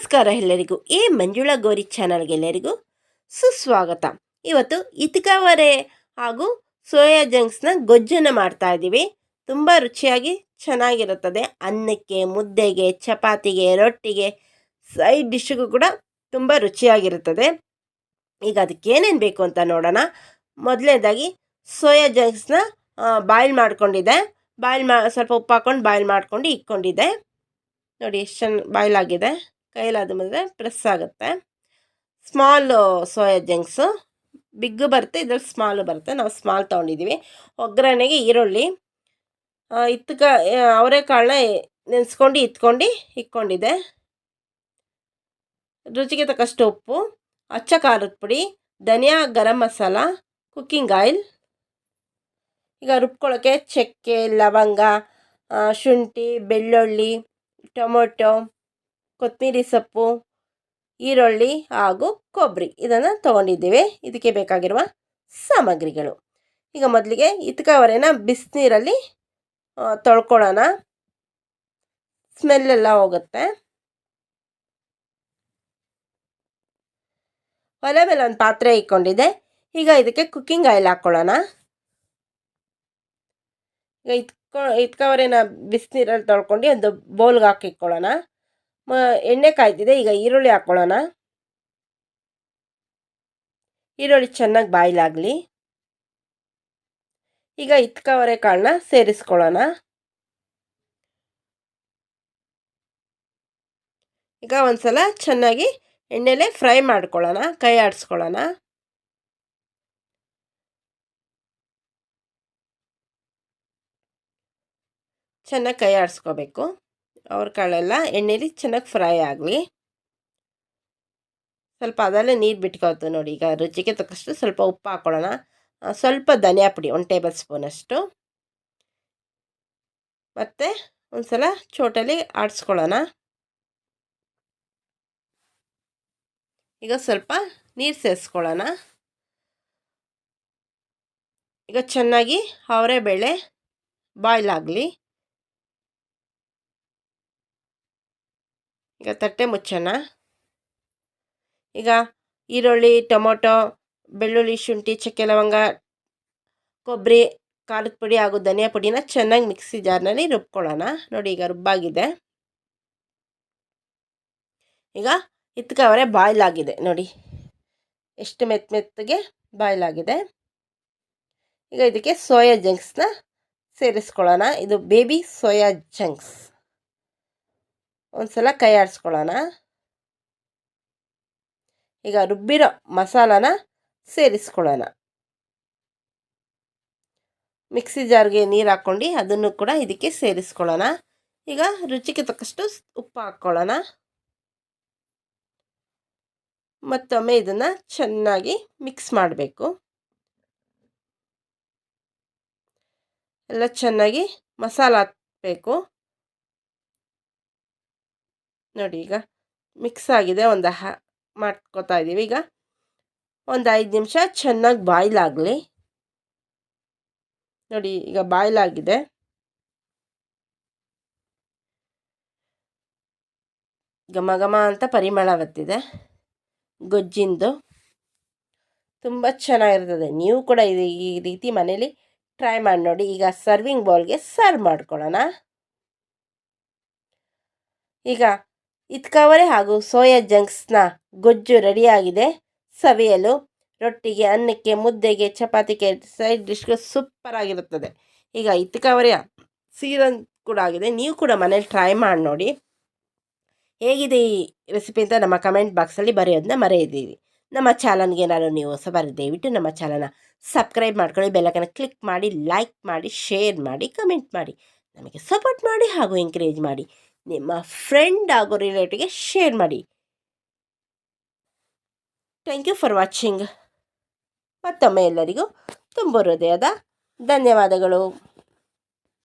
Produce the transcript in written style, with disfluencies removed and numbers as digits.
ನಮಸ್ಕಾರ ಎಲ್ಲರಿಗೂ. ಮಂಜುಳಾ ಗೌರಿ ಚಾನಲ್ಗೆ ಎಲ್ಲರಿಗೂ ಸುಸ್ವಾಗತ. ಇವತ್ತು ಇತ್ಕಾವರೆ ಹಾಗೂ ಸೋಯಾ ಜಂಕ್ಸ್ನ ಗೊಜ್ಜನ್ನು ಮಾಡ್ತಾ ಇದ್ದೀವಿ. ತುಂಬ ರುಚಿಯಾಗಿ ಚೆನ್ನಾಗಿರುತ್ತದೆ. ಅನ್ನಕ್ಕೆ, ಮುದ್ದೆಗೆ, ಚಪಾತಿಗೆ, ರೊಟ್ಟಿಗೆ, ಸೈಡ್ ಡಿಶ್ಗೂ ಕೂಡ ತುಂಬ ರುಚಿಯಾಗಿರುತ್ತದೆ. ಈಗ ಅದಕ್ಕೆ ಏನೇನು ಬೇಕು ಅಂತ ನೋಡೋಣ. ಮೊದಲನೇದಾಗಿ ಸೋಯಾ ಜಂಕ್ಸ್ನ ಬಾಯ್ಲ್ ಮಾಡ್ಕೊಂಡಿದ್ದೆ. ಸ್ವಲ್ಪ ಉಪ್ಪು ಹಾಕ್ಕೊಂಡು ಬಾಯ್ಲ್ ಮಾಡ್ಕೊಂಡು ಇಟ್ಕೊಂಡಿದ್ದೆ. ನೋಡಿ ಎಷ್ಟು ಚೆನ್ನಾಗಿ ಬಾಯ್ಲ್ ಆಗಿದೆ. ಕೈಲಾದ ಮೇಲೆ ಪ್ರೆಸ್ ಆಗುತ್ತೆ. ಸ್ಮಾಲ್ ಸೋಯಾ ಜಂಕ್ಸು, ಬಿಗ್ಗು ಬರುತ್ತೆ, ಇದ್ರಲ್ಲಿ ಸ್ಮಾಲು ಬರುತ್ತೆ. ನಾವು ಸ್ಮಾಲ್ ತೊಗೊಂಡಿದ್ದೀವಿ. ಒಗ್ಗರಣೆಗೆ ಈರುಳ್ಳಿ, ಅವರೆಕಾಳನ್ನ ನೆನೆಸ್ಕೊಂಡು ಇಟ್ಕೊಂಡಿದ್ದೆ. ರುಚಿಗೆ ತಕ್ಕಷ್ಟು ಉಪ್ಪು, ಅಚ್ಚ ಖಾರದ ಪುಡಿ, ಧನಿಯಾ, ಗರಂ ಮಸಾಲ, ಕುಕ್ಕಿಂಗ್ ಆಯಿಲ್. ಈಗ ರುಬ್ಕೊಳ್ಳೋಕ್ಕೆ ಚಕ್ಕೆ, ಲವಂಗ, ಶುಂಠಿ, ಬೆಳ್ಳುಳ್ಳಿ, ಟೊಮೊಟೊ, ಕೊತ್ತಂಬರಿ ಸೊಪ್ಪು, ಈರುಳ್ಳಿ ಹಾಗೂ ಕೊಬ್ಬರಿ ಇದನ್ನು ತೊಗೊಂಡಿದ್ದೀವಿ. ಇದಕ್ಕೆ ಬೇಕಾಗಿರುವ ಸಾಮಗ್ರಿಗಳು. ಈಗ ಮೊದಲಿಗೆ ಇತ್ಕಾವರೆನ ಬಿಸಿನೀರಲ್ಲಿ ತೊಳ್ಕೊಳ್ಳೋಣ. ಸ್ಮೆಲ್ಲೆಲ್ಲ ಹೋಗುತ್ತೆ. ಒಲೆ ಮೇಲೆ ಒಂದು ಪಾತ್ರೆ ಇಟ್ಕೊಂಡಿದ್ದೆ. ಈಗ ಇದಕ್ಕೆ ಕುಕ್ಕಿಂಗ್ ಆಯಿಲ್ ಹಾಕ್ಕೊಳ್ಳೋಣ. ಈಗ ಇತ್ಕಾವರೆನ ಬಿಸಿನೀರಲ್ಲಿ ತೊಳ್ಕೊಂಡು ಒಂದು ಬೌಲ್ಗೆ ಹಾಕಿಟ್ಕೊಳ್ಳೋಣ. ಎಣ್ಣೆ ಕಾಯ್ತಿದೆ. ಈಗ ಈರುಳ್ಳಿ ಹಾಕ್ಕೊಳ್ಳೋಣ. ಈರುಳ್ಳಿ ಚೆನ್ನಾಗಿ ಬಾಯ್ಲ್ ಆಗಲಿ. ಈಗ ಇತ್ಕಾವರೆ ಕಾಳನ್ನ ಸೇರಿಸ್ಕೊಳ್ಳೋಣ. ಈಗ ಒಂದ್ಸಲ ಚೆನ್ನಾಗಿ ಎಣ್ಣೆಲೆ ಫ್ರೈ ಮಾಡ್ಕೊಳ್ಳೋಣ. ಕೈ ಆಡಿಸ್ಕೊಳ್ಳೋಣ. ಚೆನ್ನಾಗಿ ಕೈ ಆಡಿಸ್ಕೋಬೇಕು. ಅವ್ರ ಕಾಳೆಲ್ಲ ಎಣ್ಣೆಲಿ ಚೆನ್ನಾಗಿ ಫ್ರೈ ಆಗಲಿ. ಸ್ವಲ್ಪ ಅದರಲ್ಲೇ ನೀರು ಬಿಟ್ಕೊಳ್ತು ನೋಡಿ. ಈಗ ರುಚಿಗೆ ತಕ್ಕಷ್ಟು ಸ್ವಲ್ಪ ಉಪ್ಪು ಹಾಕ್ಕೊಳ್ಳೋಣ. ಸ್ವಲ್ಪ ಧನಿಯಾ ಪುಡಿ 1 ಟೇಬಲ್ ಸ್ಪೂನಷ್ಟು. ಮತ್ತು ಒಂದು ಸಲ ಚೋಟಲ್ಲಿ ಆಡಿಸ್ಕೊಳ್ಳೋಣ. ಈಗ ಸ್ವಲ್ಪ ನೀರು ಸೇರಿಸ್ಕೊಳ್ಳೋಣ. ಈಗ ಚೆನ್ನಾಗಿ ಅವರೆಬೇಳೆ ಬಾಯ್ಲ್ ಆಗಲಿ. ಈಗ ತಟ್ಟೆ ಮುಚ್ಚೋಣ. ಈಗ ಈರುಳ್ಳಿ, ಟೊಮೊಟೊ, ಬೆಳ್ಳುಳ್ಳಿ, ಶುಂಠಿ, ಚಕ್ಕೆ, ಲವಂಗ, ಕೊಬ್ಬರಿ, ಖಾರದ ಪುಡಿ ಹಾಗೂ ಧನಿಯಾ ಪುಡಿನ ಚೆನ್ನಾಗಿ ಮಿಕ್ಸಿ ಜಾರ್ನಲ್ಲಿ ರುಬ್ಕೊಳ್ಳೋಣ. ನೋಡಿ ಈಗ ರುಬ್ಬಾಗಿದೆ. ಈಗ ಇತ್ಕಾವರೆ ಬಾಯ್ಲ್ ಆಗಿದೆ ನೋಡಿ, ಎಷ್ಟು ಮೆತ್ತಗೆ ಬಾಯ್ಲ್ ಆಗಿದೆ. ಈಗ ಇದಕ್ಕೆ ಸೋಯಾ ಜಂಕ್ಸ್ನ ಸೇರಿಸ್ಕೊಳ್ಳೋಣ. ಇದು ಬೇಬಿ ಸೋಯಾ ಜಂಕ್ಸ್. ಒಂದು ಸಲ ಕೈ ಆಡಿಸ್ಕೊಳ್ಳೋಣ. ಈಗ ರುಬ್ಬಿರೋ ಮಸಾಲಾನ ಸೇರಿಸ್ಕೊಳ್ಳೋಣ. ಮಿಕ್ಸಿ ಜಾರ್ಗೆ ನೀರು ಹಾಕ್ಕೊಂಡು ಅದನ್ನು ಕೂಡ ಇದಕ್ಕೆ ಸೇರಿಸ್ಕೊಳ್ಳೋಣ. ಈಗ ರುಚಿಗೆ ತಕ್ಕಷ್ಟು ಉಪ್ಪು ಹಾಕ್ಕೊಳ್ಳೋಣ. ಮತ್ತೊಮ್ಮೆ ಇದನ್ನು ಚೆನ್ನಾಗಿ ಮಿಕ್ಸ್ ಮಾಡಬೇಕು. ಎಲ್ಲ ಚೆನ್ನಾಗಿ ಮಸಾಲ ಹಾಕಬೇಕು ನೋಡಿ. ಈಗ ಮಿಕ್ಸ್ ಆಗಿದೆ. ಮಾಡ್ಕೋತಾ ಇದ್ದೀವಿ. ಈಗ ಒಂದು 5 ನಿಮಿಷ ಚೆನ್ನಾಗಿ ಬಾಯ್ಲ್ ಆಗಲಿ ನೋಡಿ. ಈಗ ಬಾಯ್ಲ್ ಆಗಿದೆ. ಘಮ ಘಮ ಅಂತ ಪರಿಮಳ ಬರ್ತಿದೆ ಗೊಜ್ಜಿಂದು. ತುಂಬ ಚೆನ್ನಾಗಿರ್ತದೆ. ನೀವು ಕೂಡ ಈ ರೀತಿ ಮನೇಲಿ ಟ್ರೈ ಮಾಡಿ ನೋಡಿ. ಈಗ ಸರ್ವಿಂಗ್ ಬೌಲ್ಗೆ ಸರ್ವ್ ಮಾಡ್ಕೊಳ್ಳೋಣ. ಈಗ ಇತ್ಕಾವರೆ ಹಾಗೂ ಸೋಯಾ ಜಂಕ್ಸ್ನ ಗೊಜ್ಜು ರೆಡಿಯಾಗಿದೆ. ಸವಿಯಲು ರೊಟ್ಟಿಗೆ, ಅನ್ನಕ್ಕೆ, ಮುದ್ದೆಗೆ, ಚಪಾತಿಗೆ, ಸೈಡ್ ಡಿಶ್ಗೆ ಸೂಪರ್ ಆಗಿರುತ್ತದೆ. ಈಗ ಇತ್ಕಾವರೆಯ ಸೀರನ್ ಕೂಡ ಆಗಿದೆ. ನೀವು ಕೂಡ ಮನೇಲಿ ಟ್ರೈ ಮಾಡಿ ನೋಡಿ. ಹೇಗಿದೆ ಈ ರೆಸಿಪಿ ಅಂತ ನಮ್ಮ ಕಮೆಂಟ್ ಬಾಕ್ಸಲ್ಲಿ ಬರೆಯೋದನ್ನ ಮರೆಯದಿರಿ. ನಮ್ಮ ಚಾನಲ್ಗೆ ಏನಾದ್ರು ನೀವು ಹೊಸಬರು ದಯವಿಟ್ಟು ನಮ್ಮ ಚಾನಲ್ನ ಸಬ್ಸ್ಕ್ರೈಬ್ ಮಾಡ್ಕೊಳ್ಳಿ. ಬೆಲ್ಲೈಕನ್ನ ಕ್ಲಿಕ್ ಮಾಡಿ, ಲೈಕ್ ಮಾಡಿ, ಶೇರ್ ಮಾಡಿ, ಕಮೆಂಟ್ ಮಾಡಿ, ನಮಗೆ ಸಪೋರ್ಟ್ ಮಾಡಿ ಹಾಗೂ ಎಂಕರೇಜ್ ಮಾಡಿ. ನಿಮ್ಮ ಫ್ರೆಂಡ್ ಹಾಗೂ ರಿಲೇಟಿವ್ಗೆ ಶೇರ್ ಮಾಡಿ. Thank you for watching. ಮತ್ತೊಮ್ಮೆ ಎಲ್ಲರಿಗೂ ತುಂಬ ಹೃದಯದ ಧನ್ಯವಾದಗಳು.